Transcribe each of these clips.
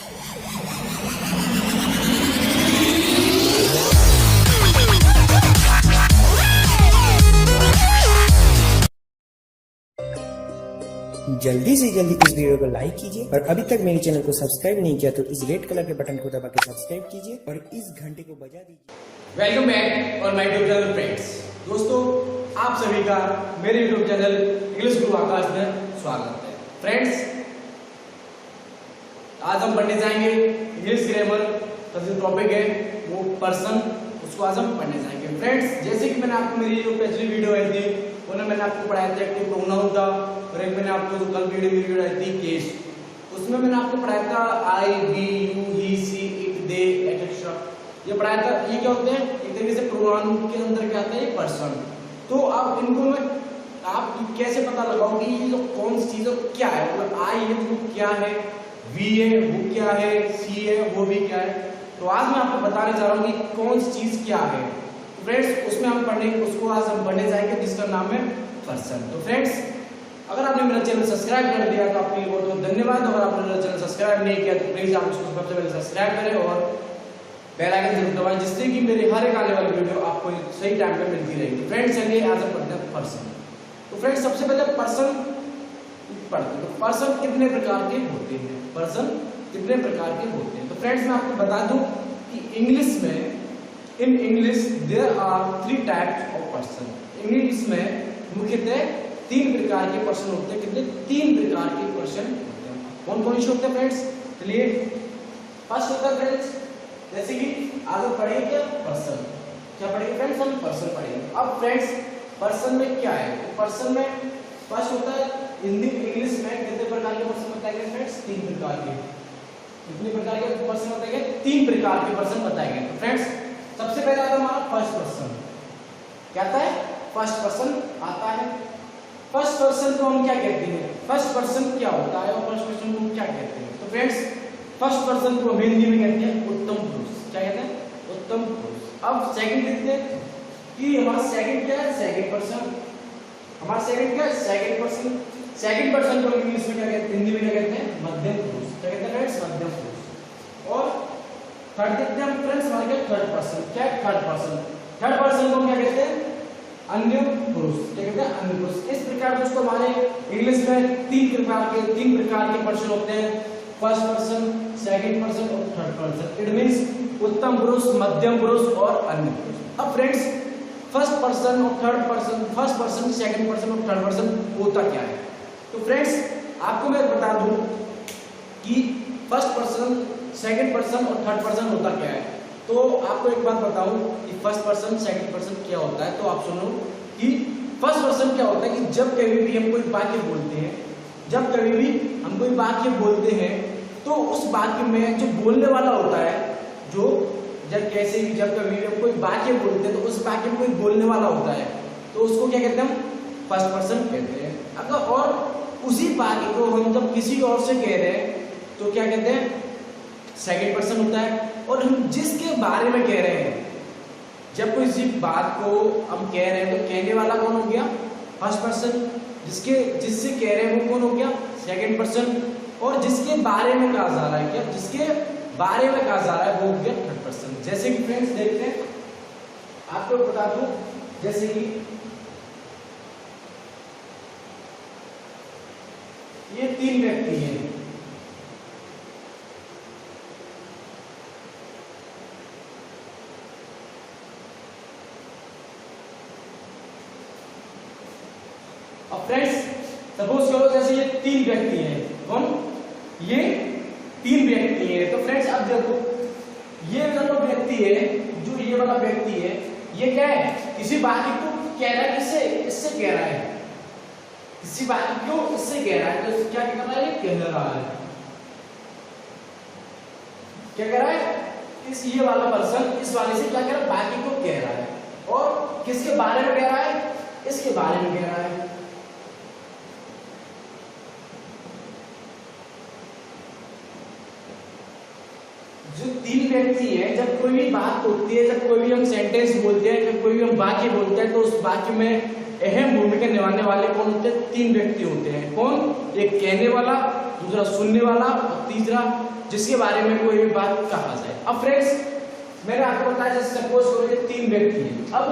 जल्दी से जल्दी इस वीडियो को लाइक कीजिए और अभी तक मेरे चैनल को सब्सक्राइब नहीं किया तो इस रेड कलर के बटन को दबा के सब्सक्राइब कीजिए और इस घंटे को बजा दीजिए। वेलकम बैक और माय यूट्यूब चैनल फ्रेंड्स। दोस्तों, आप सभी का मेरे यूट्यूब चैनल इंग्लिश गुरु आकाश में स्वागत है। फ्रेंड्स, आज हम पढ़ने जाएंगे इंग्लिश ग्रामर का जो टॉपिक है वो पर्सन, उसको आज हम पढ़ने जाएंगे। फ्रेंड्स, जैसे कि मैंने आपको मेरी जो पिछली वीडियो आई थी उन्हें मैंने आपको पढ़ाया था एक्टिव प्रोनाउन था, और एक मैंने आपको जो कल वीडियो आई थी केस, उसमें मैंने आपको पढ़ाया था I, we, you, he, she, it, they, etcetera, ये पढ़ाया था। ये क्या होते हैं? एक तरीके से प्रोनाउन के अंदर क्या आता है? पर्सन। तो अब इनको मैं आप कैसे पता लगाओ कि ये जो कौन सी चीज क्या है? मतलब आई है वो क्या है, वी है वो क्या है, सी है वो भी क्या है। तो आज मैं आपको बताने जा रहा हूँ कि कौन सी चीज क्या है। फ्रेंड्स, उसमें हम पढ़ेंगे, उसको आज हम पढ़ने जाएंगे जिसका नाम है पर्सन। तो फ्रेंड्स, अगर आपने मेरा चैनल सब्सक्राइब कर दिया तो आपके लिए बहुत बहुत धन्यवाद। अगर आपने मेरा चैनल सब्सक्राइब नहीं किया तो प्लीज आप उसको सबसे पहले सब्सक्राइब करें और बेल आइकन जरूर दबाएं, जिससे कि मेरे हर एक आने वाली वीडियो आपको सही टाइम पे मिलती रहेगी। फ्रेंड्स, चलिए आज हम पढ़ते हैं पर्सन। तो फ्रेंड्स, सबसे पहले पर्सन पढ़ते हैं। तो पर्सन कितने प्रकार के होते हैं? पर्सन कितने प्रकार के होते हैं? तो फ्रेंड्स, मैं आपको बता दूं कि इंग्लिश में in English there are 3 types of person. English में मुख्यतः 3 प्रकार के पर्सन होते हैं। कितने? 3 प्रकार के पर्सन होते हैं। कौन कौन से होते हैं फ्रेंड्स? चलिए, फर्स्ट होता है फ्रेंड्स, जैसे कि आज हम पढ़ेंगे क्या? पर्सन। क्या पढ़ेंगे फ्रेंड्स? हम पर्सन पढ़ेंगे। अब फ्रेंड्स, पर्सन में क्या है? पर्सन में फर्स्ट होता है हिंदी इंग्लिश में कितने प्रकार के पर्सन बताएंगे फ्रेंड्स? 3 प्रकार के। कितने प्रकार के पर्सन बताएंगे? 3 प्रकार के पर्सन बताएंगे। तो फ्रेंड्स, सबसे पहले आता है हमारा फर्स्ट पर्सन। क्या आता है? फर्स्ट पर्सन आता है। फर्स्ट पर्सन को हम क्या कहते हैं? फर्स्ट पर्सन क्या होता है और फर्स्ट पर्सन को हम क्या कहते हैं? तो फ्रेंड्स, फर्स्ट पर्सन को हिंदी में कहते हैं उत्तम पुरुष। क्या कहते हैं? उत्तम पुरुष। अब सेकंड देखते हैं कि हमारा सेकंड क्या है? Second person. हमारा सेकंड क्या है? Second person. सेकंड पर्सन को इंग्लिश में क्या कहते हैं? हिंदी में क्या कहते हैं? मध्यम पुरुष। क्या कहते हैं फ्रेंड्स? मध्यम पुरुष। और थर्ड देखते हैं फ्रेंड्स, हमारे क्या? Third person. क्या है? Third person. थर्ड पर्सन को क्या कहते हैं? अन्य पुरुष। क्या कहते हैं? अन्य पुरुष। इस प्रकार दोस्तों हमारे इंग्लिश में 3 प्रकार के पर्सन होते हैं। फर्स्ट पर्सन, सेकंड पर्सन और थर्ड पर्सन। इट मींस उत्तम पुरुष, मध्यम पुरुष और अन्य पुरुष। अब फ्रेंड्स, फर्स्ट पर्सन और third person, first person, second person और थर्ड पर्सन होता क्या है? तो फ्रेंड्स, आपको मैं बता दूं कि फर्स्ट पर्सन, सेकंड पर्सन और थर्ड पर्सन होता क्या है। तो आपको एक बात बताऊं कि फर्स्ट पर्सन, सेकंड पर्सन क्या होता है। तो आप सुनो कि फर्स्ट पर्सन क्या होता है कि जब कभी भी हम कोई वाक्य बोलते हैं, जब कभी भी हम कोई वाक्य बोलते हैं तो उस वाक्य में जो बोलने वाला होता है, जो जब कैसे भी जब कभी भी हम कोई वाक्य बोलते हैं तो उस वाक्य में कोई बोलने वाला होता है तो उसको क्या कहते हैं? हम फर्स्ट पर्सन कहते हैं। अगर और उसी वाक्य को हम जब किसी और से कह रहे हैं तो क्या कहते हैं? सेकंड पर्सन होता है। और हम जिसके बारे में कह रहे हैं, जब कोई किसी बात को हम कह रहे हैं तो कहने वाला कौन हो गया? First person. जिससे कह रहे हैं वो कौन हो गया? Second person. और जिसके बारे में कहा जा रहा है, क्या जिसके बारे में कहा जा रहा है वो हो गया थर्ड पर्सन। जैसे कि फ्रेंड्स देखते हैं, आपको बता दूं, जैसे कि ये 3 व्यक्ति हैं। अब फ्रेंड्स, सपोज करो जैसे ये 3 व्यक्ति हैं। कौन? ये 3 व्यक्ति हैं। तो फ्रेंड्स, अब देखो, ये वाला व्यक्ति है, जो ये वाला व्यक्ति है, ये क्या है? किसी वाक्य को कह रहा है। किससे? इससे कह रहा है। किसी वाक्य को इससे कह रहा है। तो क्या कर रहा है? कह रहा है। क्या कह रहा है? ये वाला पर्सन इस वाले से क्या कह रहा है? वाक्य को कह रहा है। और किसके बारे में कह रहा है? इसके बारे में कह रहा है। जो 3 व्यक्ति हैं, जब कोई भी बात होती है, जब कोई भी हम सेंटेंस बोलते हैं, जब कोई भी हम वाक्य बोलते हैं तो उस वाक्य में अहम भूमिका निभाने वाले कौन होते हैं? 3 व्यक्ति होते हैं। कौन? एक कहने वाला, दूसरा सुनने वाला और तीसरा जिसके बारे में कोई भी बात कहा जाए। अब फ्रेंड्स मैंने आपको बताया जैसे सपोज करो ये 3 व्यक्ति हैं। अब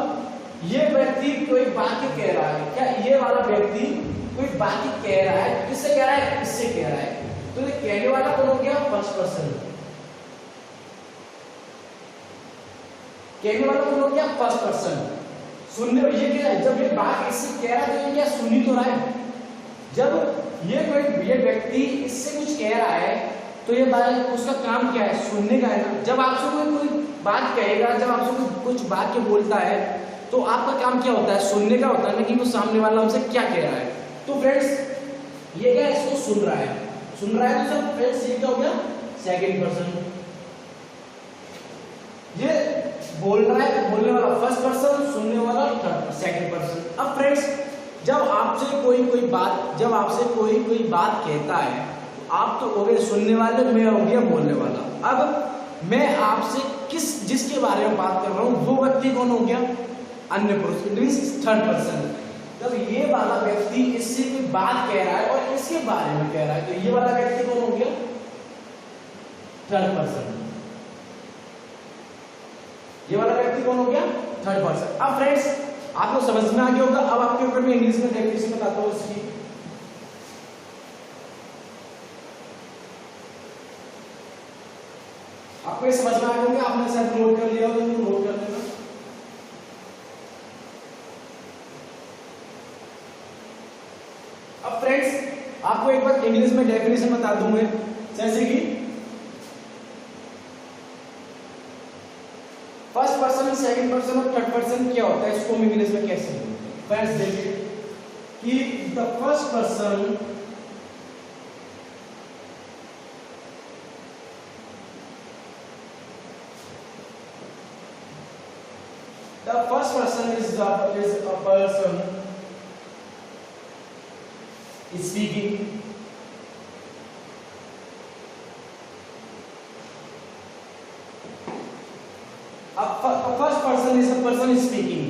ये व्यक्ति कोई बात कह रहा है, क्या ये वाला व्यक्ति कोई बात कह रहा है, किससे कह रहा है, इससे कह रहा है, तो ये कहने वाला कौन हो गया, फर्स्ट पर्सन। कहने वाला कौन हो गया, फर्स्ट पर्सन। सुनने ये क्या है, जब ये बात इससे कह रहा है तो ये क्या सुन ही तो रहा है। जब ये व्यक्ति इससे कुछ कह रहा है तो ये बात उसका काम क्या है, सुनने का है ना। जब आपसे कोई बात कहेगा, जब आपसे कोई कुछ बात के बोलता है तो आपका काम क्या होता है, सुनने का होता है ना, कि वो सामने वाला हमसे क्या कह रहा है। तो फ्रेंड्स ये क्या है, इसको सुन रहा है तो सब फ्रेंड्स ये क्या हो गया, सेकंड पर्सन। ये बोल रहा है, बोलने वाला फर्स्ट पर्सन, सुनने वाला सेकंड पर्सन। अब फ्रेंड्स जब आपसे कोई बात कहता है तो आप तो हो गए सुनने वाले, मैं हो गया बोलने वाला। अब मैं आपसे जिसके बारे में बात कर रहा हूं वो व्यक्ति कौन हो गया, अन्य पुरुष, इट मींस थर्ड पर्सन। जब ये वाला व्यक्ति इससे कोई बात कह रहा है और इसके बारे में कह रहा है तो ये वाला व्यक्ति कौन हो गया, थर्ड पर्सन। ये वाला व्यक्ति कौन हो गया, थर्ड पर्सन। अब फ्रेंड्स आपको समझ में आ गया होगा। अब आपके ऊपर मैं इंग्लिश में डेफिनेशन बताता हूं इसकी। आपको ये समझ में आ गया होगा, आपने शायद नोट कर लिया हो तो नोट कर लेना। अब फ्रेंड्स आपको एक बार इंग्लिश में डेफिनेशन बता दूं मैं, जैसे कि फर्स्ट पर्सन, सेकंड पर्सन और थर्ड पर्सन क्या होता है, इसको हम इंग्लिश में कैसे बोलते हैं। फ्रेंड्स देखिए कि the first person is a person is speaking. First person is a person speaking.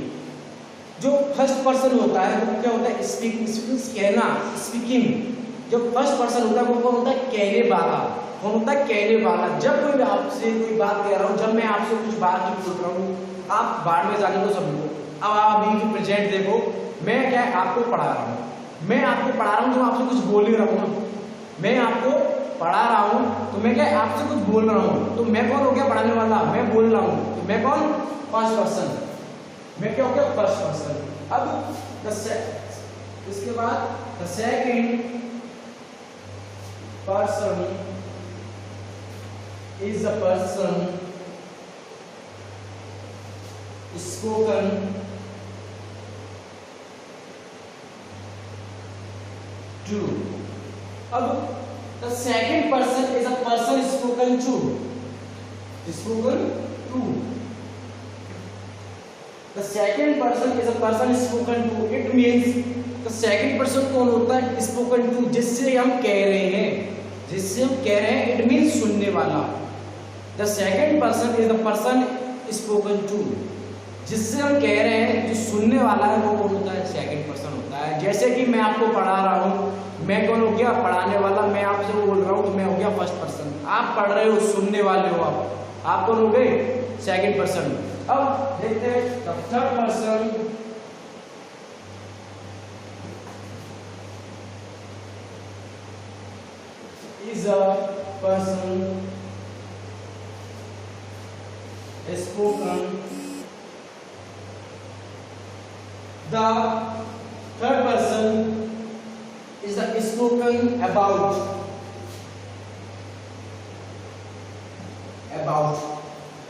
जो फर्स्ट पर्सन होता है वो क्या होता है, स्पीकिंग, कहना, स्पीकिंग। जो फर्स्ट पर्सन होता है वो कौन होता है, कहने वाला। कौन होता है, कहने वाला। जब कोई आपसे कोई बात कह रहा हूँ, जब मैं आपसे कुछ बात पूछ रहा हूँ, आप बाढ़ में जाने को सभी को। अब आप अभी प्रेजेंट देखो, मैं क्या है आपको पढ़ा रहा हूँ, मैं आपको पढ़ा रहा हूँ, तो आपसे कुछ बोल ही रहा हूँ ना। मैं आपको पढ़ा रहा हूँ तो मैं क्या आपसे कुछ बोल रहा हूँ, तो मैं कौन हो गया, पढ़ाने वाला। मैं बोल रहा हूँ तो मैं कौन, फर्स्ट पर्सन। मैं क्या हो गया, फर्स्ट पर्सन। अब इसके बाद the second person is a person spoken to. अब the second person is a person spoken to. Spoken to. The second person is a person spoken to. It means the second person कौन होता है, spoken to, जिससे हम कह रहे हैं, जिससे हम कह रहे हैं, it means सुनने वाला। The second person is the person spoken to, जिससे हम कह रहे हैं, जो सुनने वाला है वो कौन होता है, सेकंड पर्सन होता है। जैसे कि मैं आपको पढ़ा रहा हूँ, मैं कौन हो गया, पढ़ाने वाला। मैं आपसे बोल रहा हूँ तो मैं हो गया फर्स्ट पर्सन। आप पढ़ रहे हो, सुनने वाले हो, आप कौन हो गए, सेकंड पर्सन। अब देखते हैं the third person is a person spoken. The third person is the spoken about.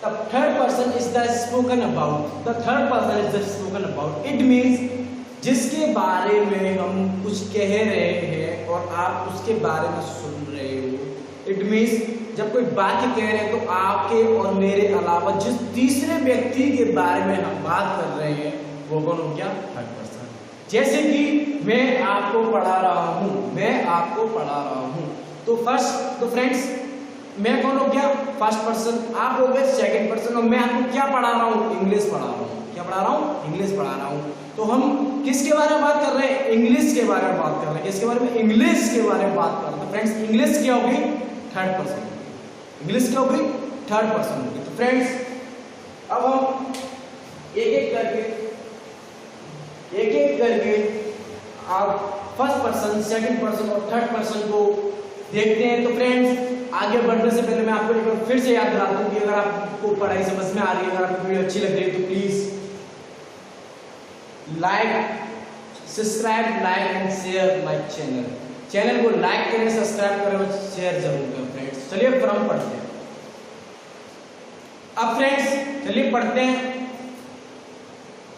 The third person is the spoken about. The third person is the spoken about. It means जिसके बारे में हम कुछ कह रहे हैं और आप उसके बारे में सुन रहे हो। It means जब कोई बात कह रहे हैं तो आपके और मेरे अलावा जिस तीसरे व्यक्ति के बारे में हम बात कर रहे हैं वो कौन हो गया, थर्ड पर्सन। जैसे कि मैं आपको पढ़ा रहा हूं, मैं आपको पढ़ा रहा हूं, तो फ्रेंड्स मैं कौन हो गया? फर्स्ट पर्सन, आप हो गए सेकंड पर्सन, और मैं आपको क्या पढ़ा रहा हूँ? इंग्लिश पढ़ा रहा हूँ। क्या पढ़ा रहा हूँ? इंग्लिश पढ़ा रहा हूँ। तो हम किसके बारे में बात कर रहे हैं? इंग्लिश के बारे में बात कर रहे हैं। किसके बारे में? इंग्लिश के बारे में बात कर रहे हैं। तो फ्रेंड्स इंग्लिश क्या होगी? Third person. इंग्लिश क्या होगी? थर्ड पर्सन होगी। तो फ्रेंड्स अब हम एक एक करके आप फर्स्ट पर्सन, सेकंड पर्सन और थर्ड पर्सन को देखते हैं। तो फ्रेंड्स आगे बढ़ने से पहले मैं आपको एक बार फिर से याद दिलाता हूं कि अगर आपको पढ़ाई समझ में आ रही है, अगर आपको वीडियो अच्छी लग रही है तो please like, subscribe, like and share my channel. Channel को लाइक करें, सब्सक्राइब करें और शेयर जरूर करें फ्रेंड्स। चलिए फिर हम पढ़ते हैं। अब फ्रेंड्स चलिए पढ़ते हैं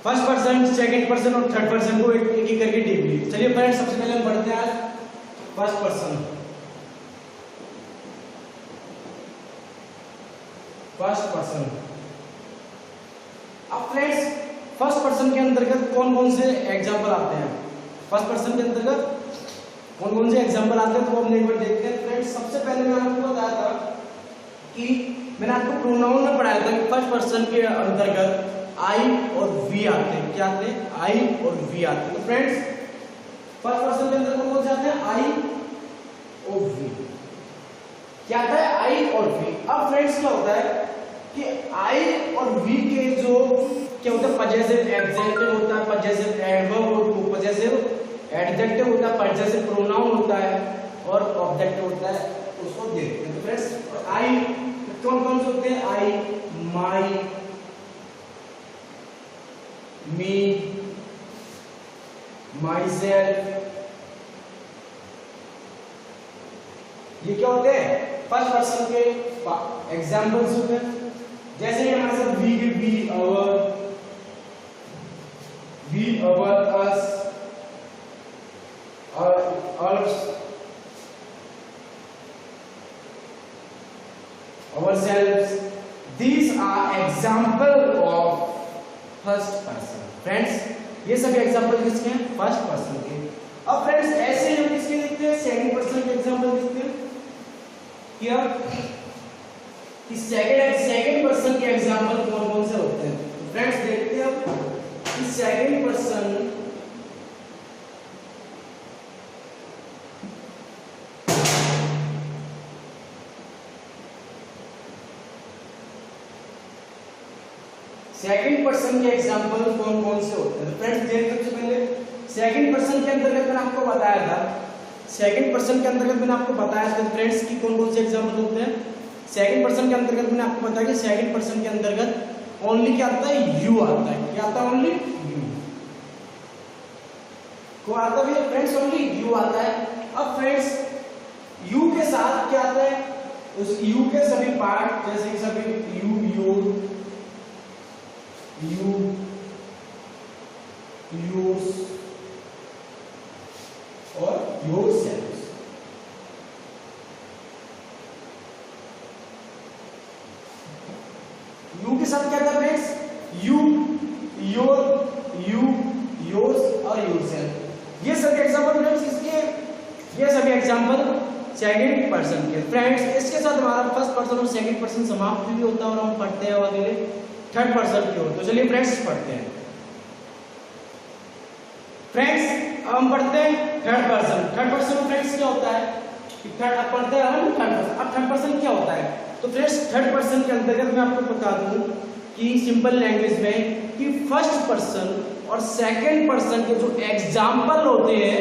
फर्स्ट पर्सन, सेकंड पर्सन और थर्ड पर्सन को एक एक करके डीपली। चलिए फ्रेंड्स सबसे पहले हम पढ़ते हैं आज फर्स्ट पर्सन। First person. अब फ्रेंड्स फर्स्ट पर्सन के अंतर्गत कौन कौन से एग्जाम्पल आते हैं? फर्स्ट पर्सन के अंतर्गत कौन कौन से एग्जाम्पल आते हैं तो हम एक बार देखते हैं। फ्रेंड्स सबसे पहले मैं आपको बताया था कि मैंने आपको प्रोनाउन में पढ़ाया था कि फर्स्ट पर्सन के अंतर्गत आई और वी आते हैं। क्या आते हैं? आई और वी आते हैं। तो फ्रेंड्स फर्स्ट पर्सन के अंदर कौन से आते हैं? आई और वी। क्या आता है? आई और वी। अब फ्रेंड्स क्या होता है कि आई और वी के जो क्या होता है? पजेसिव एडजेक्टिव होता है, पजेसिव एडवर्ब, पजेसिव एडजेक्टिव होता है, पजेसिव प्रोनाउन होता है और ऑब्जेक्ट होता है, उसको देखते हैं। तो फ्रेंड्स आई कौन कौन से होते हैं? आई, माई, मी, myself, ये क्या होते हैं? फर्स्ट पर्सन के एग्जाम्पल्स होते हैं। जैसे कि हमारे साथ वी के बी, अवर, अस और ourselves. These are example of first person. Friends ये सभी एग्जांपल किसके हैं? फर्स्ट पर्सन के। अब फ्रेंड्स ऐसे हम किसके देखते हैं? सेकंड पर्सन के एग्जांपल देखते हैं। क्या कि सेकंड पर्सन के एग्जांपल कौन कौन से होते हैं? तो फ्रेंड्स देखते हैं कि सेकंड पर्सन सेकंड पर्सन के एग्जांपल कौन कौन से होते हैं? तो फ्रेंड्स देखिए सबसे पहले सेकंड पर्सन के अंतर्गत मैंने आपको बताया था, सेकंड पर्सन के अंतर्गत मैंने आपको बताया था फ्रेंड्स कि कौन कौन से एग्जांपल होते हैं। सेकंड पर्सन के अंतर्गत मैंने आपको बताया कि सेकंड पर्सन के अंतर्गत ओनली क्या आता है? यू आता है। क्या आता है? ओनली यू को आता है फ्रेंड्स, ओनली यू आता है। अब फ्रेंड्स यू के साथ क्या आता है? उस यू के सभी पार्ट जैसे कि सभी यू, योर, you, yours और yourselves। यू के साथ क्या था friends? You, your, you, yours और योरसेल्फ। ये सभी एग्जांपल फ्रेंड्स किसके? ये सभी एग्जांपल सेकंड पर्सन के। फ्रेंड्स इसके साथ हमारा फर्स्ट पर्सन और सेकंड पर्सन समाप्त भी होता है और हम पढ़ते हैं अगले थर्ड पर्सन की ओर। तो चलिए फ्रेंड्स पढ़ते हैं। फ्रेंड्स हम पढ़ते हैं third person. Third person friends क्या होता है कि थर्ड अब पढ़ते हैं हम थर्ड पर्सन। अब थर्ड पर्सन क्या होता है? तो फ्रेंड्स थर्ड पर्सन के अंतर्गत मैं आपको बता दूं कि सिंपल लैंग्वेज में कि फर्स्ट पर्सन और सेकंड पर्सन के जो एग्जाम्पल होते हैं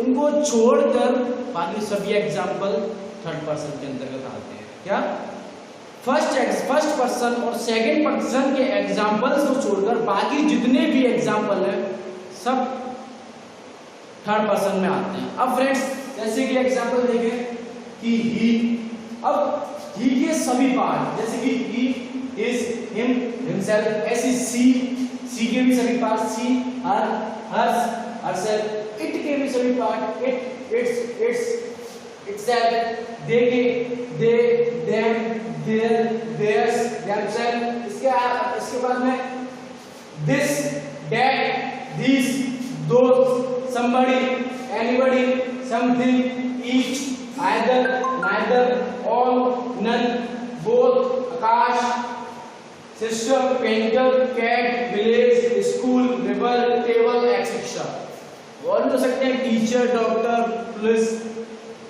उनको छोड़कर बाकी सभी एग्जाम्पल थर्ड पर्सन के अंतर्गत आते हैं। क्या? फर्स्ट पर्सन और सेकंड पर्सन के एग्जाम्पल्स को छोड़कर बाकी जितने भी एग्जाम्पल हैं सब थर्ड पर्सन में आते हैं। अब फ्रेंड्स जैसे कि एग्जाम्पल देखें कि ही, अब ही के सभी पार्ट जैसे कि ही, हिज, हिम, हिमसेल्फ, ऐसी सी के भी सभी part, she, her, hers, herself, it के भी सभी part, it, its, itself, they के, they, them, their, theirs, themselves. इसके बाद में this, that, these, those, somebody, anybody, something, each, either, neither, all, none, sister, painter, cat, village, school, river, table, etcetera. और भी हो सकते हैं टीचर, डॉक्टर, पुलिस,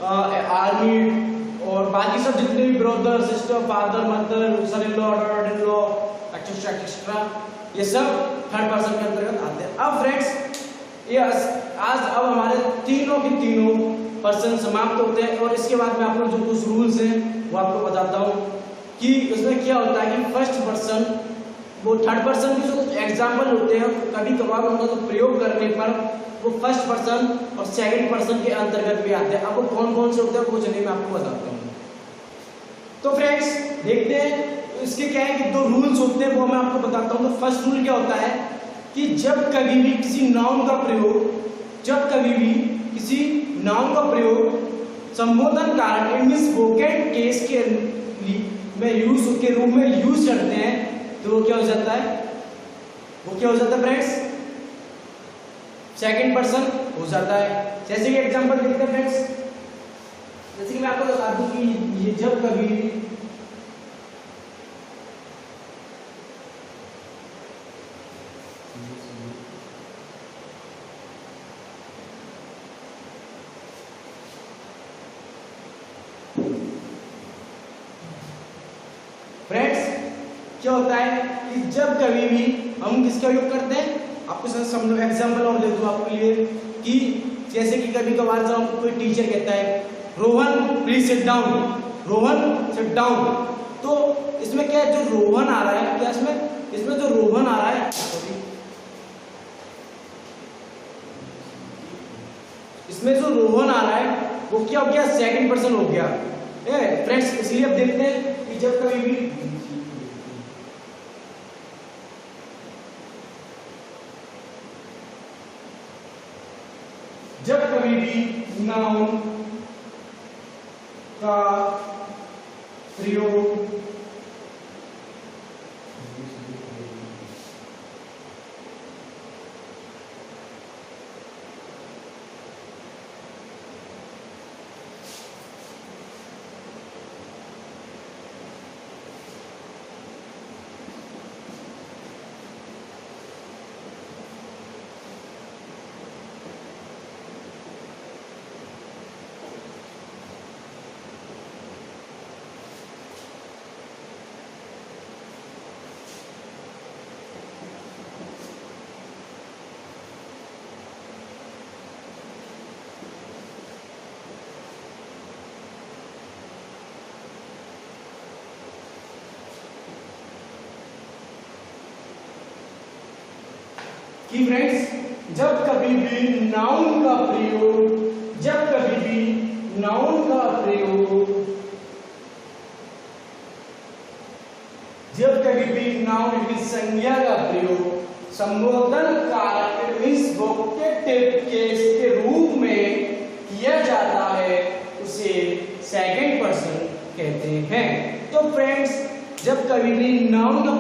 आर्मी और बाकी सब जितने भी brother, sister, father, mother, son in law, daughter in law, etcetera etcetera, ये सब थर्ड पर्सन के अंतर्गत आते हैं। अब फ्रेंड्स ये आज अब हमारे तीनों के तीनों पर्सन समाप्त होते हैं और इसके बाद में आपको जो कुछ रूल्स हैं वो आपको बताता हूँ कि उसमें क्या होता है कि फर्स्ट पर्सन वो थर्ड पर्सन के जो कुछ एग्जाम्पल होते हैं कभी कभार उनका तो प्रयोग करने पर वो फर्स्ट पर्सन और सेकंड पर्सन के अंतर्गत भी आते हैं। अब वो कौन कौन से होते हैं वो चलिए मैं आपको बताता हूँ। तो फ्रेंड्स देखते हैं इसके क्या है कि दो रूल्स होते हैं वो मैं आपको बताता हूँ। तो फर्स्ट रूल क्या होता है कि जब कभी भी किसी नाउन का प्रयोग संबोधन कारक मींस वोकेंड केस के रूप में यूज करते हैं तो वो क्या हो जाता है, फ्रेंड्स सेकंड पर्सन हो जाता है। जैसे कि एग्जांपल देखते हैं फ्रेंड्स, जैसे कि मैं आपको बता दूं कि ये जब कभी फ्रेंड्स क्या होता है कि जब कभी भी हम किसका यूज करते हैं, आपको समझो एग्जांपल और दे दूं आपके लिए कि जैसे कि कभी कभार जब हमको कोई टीचर कहता है रोहन प्लीज सिट डाउन, तो इसमें क्या है जो रोहन आ रहा है, क्या इसमें जो रोहन आ रहा है वो क्या हो गया, सेकंड पर्सन हो गया फ्रेंड्स। इसलिए अब देखते हैं कि जब कभी भी नाउन का प्रयोग कि फ्रेंड्स जब कभी भी नाउन का प्रयोग संज्ञा का प्रयोग संबोधन कारक मींस वोकेटिव केस के रूप में किया जाता है उसे सेकंड पर्सन कहते हैं। तो फ्रेंड्स जब कभी भी नाउन का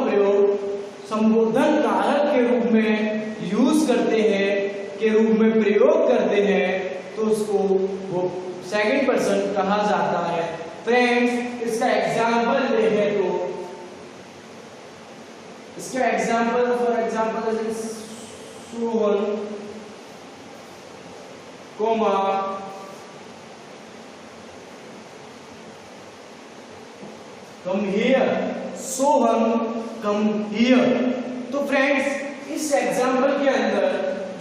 प्रयोग संबोधन कारक के रूप में यूज करते हैं, प्रयोग करते हैं तो उसको वो सेकंड पर्सन कहा जाता है। फ्रेंड्स इसका एग्जांपल देखें तो for example Sohan comma come here, Sohan come here. तो फ्रेंड्स इस एग्जांपल के अंदर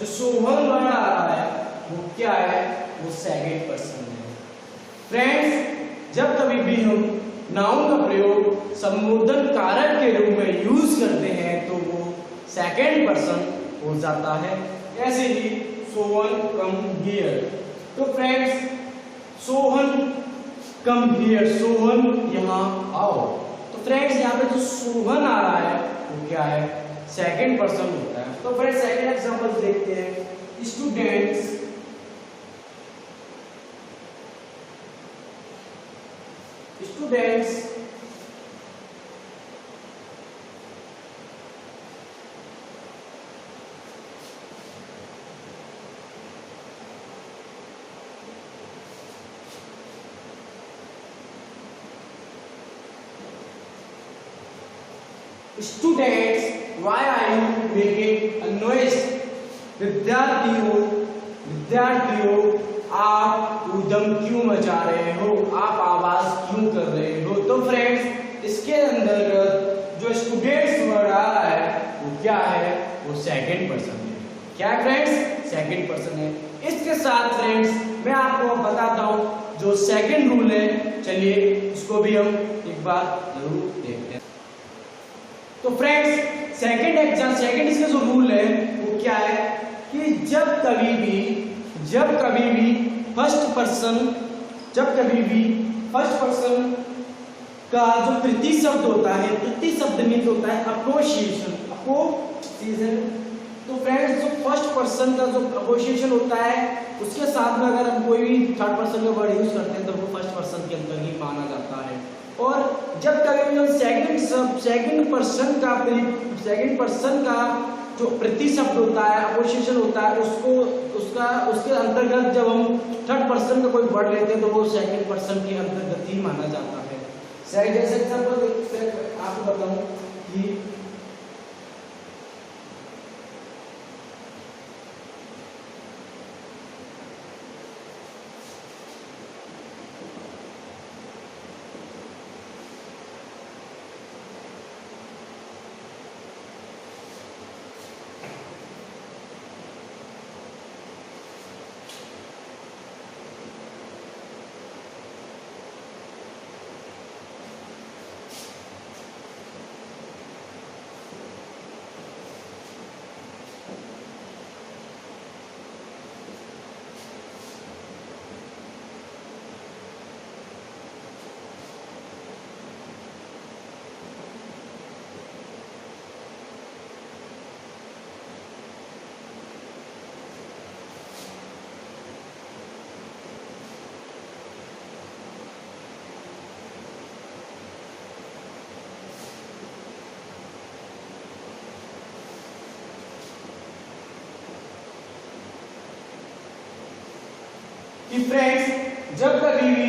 जो सोहन वर्ड आ रहा है वो क्या है, वो सेकंड पर्सन है। फ्रेंड्स जब कभी भी हम नाउन का प्रयोग संबोधन कारक के रूप में यूज करते हैं तो वो सेकंड पर्सन हो जाता है। ऐसे ही सोहन कम हियर, तो friends Sohan come here, Sohan यहाँ आओ। तो फ्रेंड्स यहाँ पे जो सोहन आ रहा है वो क्या है, सेकंड पर्सन होता है। तो फ्रेंड्स सेकंड एग्जांपल देखते हैं, students students why are you making a noise? विद्यार्थियों आप ऊधम क्यों मचा रहे हो, आप आवाज क्यों कर रहे हो? तो फ्रेंड्स इसके अंतर्गत जो स्टूडेंट्स वर्ड आ रहा है वो क्या है? वो सेकंड पर्सन है। क्या है फ्रेंड्स? सेकंड पर्सन है। इसके साथ फ्रेंड्स मैं आपको बताता हूं जो सेकंड रूल है, चलिए इसको भी हम एक बार जरूर देखते हैं। तो फ्रेंड्स सेकंड इसका जो रूल है वो क्या है कि जब कभी भी फर्स्ट पर्सन का जो प्रतिशब्द होता है, प्रतिशब्द मीन्स होता है अपोजिशन। तो फ्रेंड्स जो फर्स्ट पर्सन का जो अपोजिशन होता है उसके साथ में अगर हम कोई भी थर्ड पर्सन का वर्ड यूज करते हैं तो वो फर्स्ट पर्सन के अंदर ही माना जाता है। और जब कभी भी सेकंड पर्सन का जो प्रतिशब्द होता है, अपोजिशन होता है, उसके अंतर्गत जब हम थर्ड पर्सन का कोई वर्ड लेते हैं तो वो सेकंड पर्सन के अंतर्गत ही माना जाता है। जैसे एग्जांपल आपको बताऊं कि कि फ्रेंड्स जब कभी भी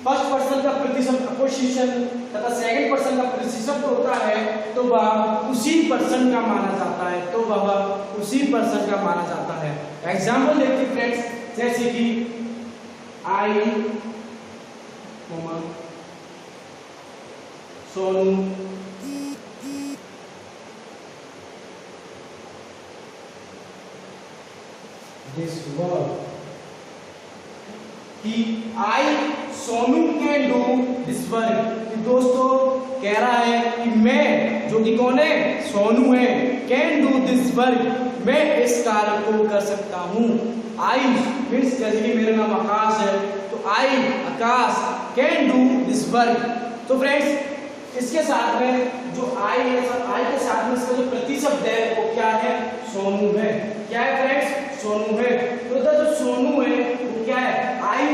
फर्स्ट पर्सन का प्रतिशब्द अपोजिशन तथा सेकंड पर्सन का प्रतिशब्द होता है तो वह उसी पर्सन का माना जाता है। एग्जाम्पल देखिए फ्रेंड्स, जैसे कि आई सोनू दिस वर्क कि I Sonu can do this work. दोस्तों कह रहा है कि मैं, जो कि कौन है? सोनू है, कैन डू दिस वर्क, मैं इस कार्य को कर सकता हूँ। आई मीन्स जैसे कि मेरा नाम आकाश है तो आई आकाश कैन डू दिस वर्क। तो फ्रेंड्स इसके साथ में जो आई है, आई के साथ में इसका जो प्रतिशब्द है वो क्या है? सोनू है। क्या है फ्रेंड्स? सोनू है। तो जो सोनू है वो क्या है? आई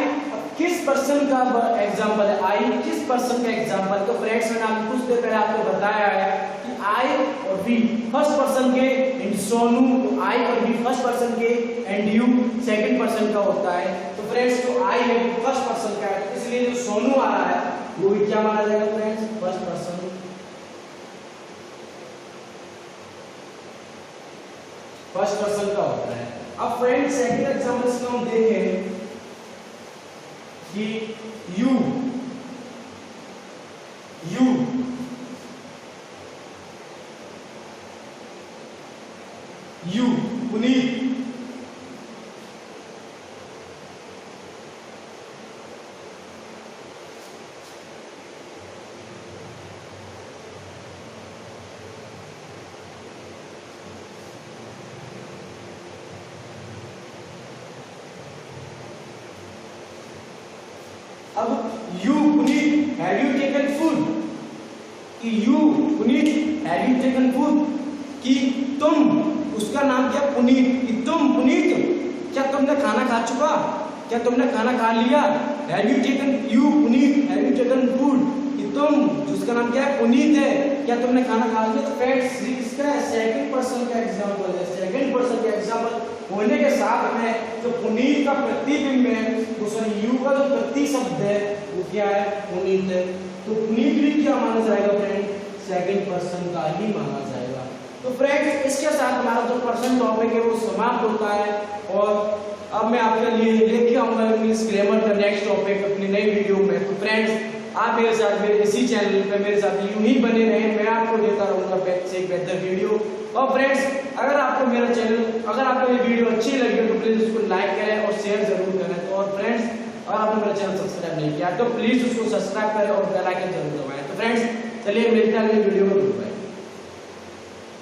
किस पर्सन का एग्जांपल है? आई किस पर्सन का एग्जांपल? तो फ्रेंड्स मैंने आपको कुछ देर पहले आपको बताया है कि आई और वी फर्स्ट पर्सन के एंड सोनू, आई और वी फर्स्ट पर्सन के एंड यू सेकंड पर्सन का होता है। तो फ्रेंड्स जो आई है वो फर्स्ट पर्सन का है, इसलिए जो सोनू आ रहा है वो भी क्या माना जाएगा फ्रेंड्स? फर्स्ट पर्सन का होता है। अब फ्रेंड्स सेकंड एग्जांपल से हम देखें कि यू पुनीत, अब you Puneet have you taken food, कि you Puneet have you taken food, कि तुम, उसका नाम क्या? पुनीत, कि तुम पुनीत क्या तुमने खाना खा चुका? क्या तुमने खाना खा लिया? Have you taken, you Puneet have you taken food, कि तुम, जिसका नाम क्या है? पुनीत है, क्या तुमने खाना खा लिया? तो फ्रेंड्स इसका सेकंड पर्सन का एग्जांपल है। सेकंड पर्सन का एग्जांपल होने के साथ में जो पुनीत का प्रतिबिंब है वो यू का जो प्रति शब्द है वो क्या है? पुनीत है। तो पुनीत भी क्या माना जाएगा फ्रेंड? सेकंड पर्सन का ही माना जाएगा। तो फ्रेंड्स इसके साथ हमारा जो पर्सन टॉपिक है वो समाप्त होता है और अब मैं आपके लिए लेके आऊंगा इंग्लिश ग्रामर का नेक्स्ट टॉपिक अपनी नई वीडियो में। तो फ्रेंड्स आप मेरे साथ मेरे इसी चैनल पे मेरे साथ यूं ही बने रहें, मैं आपको देता रहूंगा बेहतर से बेहतर वीडियो। और फ्रेंड्स अगर आपको मेरा चैनल अगर आपको ये वीडियो अच्छी लगी तो प्लीज उसको लाइक करें और शेयर जरूर करें। तो और फ्रेंड्स अगर आपने मेरा चैनल सब्सक्राइब नहीं किया तो प्लीज उसको सब्सक्राइब करें और बेल आइकन जरूर दबाएं। तो फ्रेंड्स चलिए मिलते हैं अगली वीडियो में।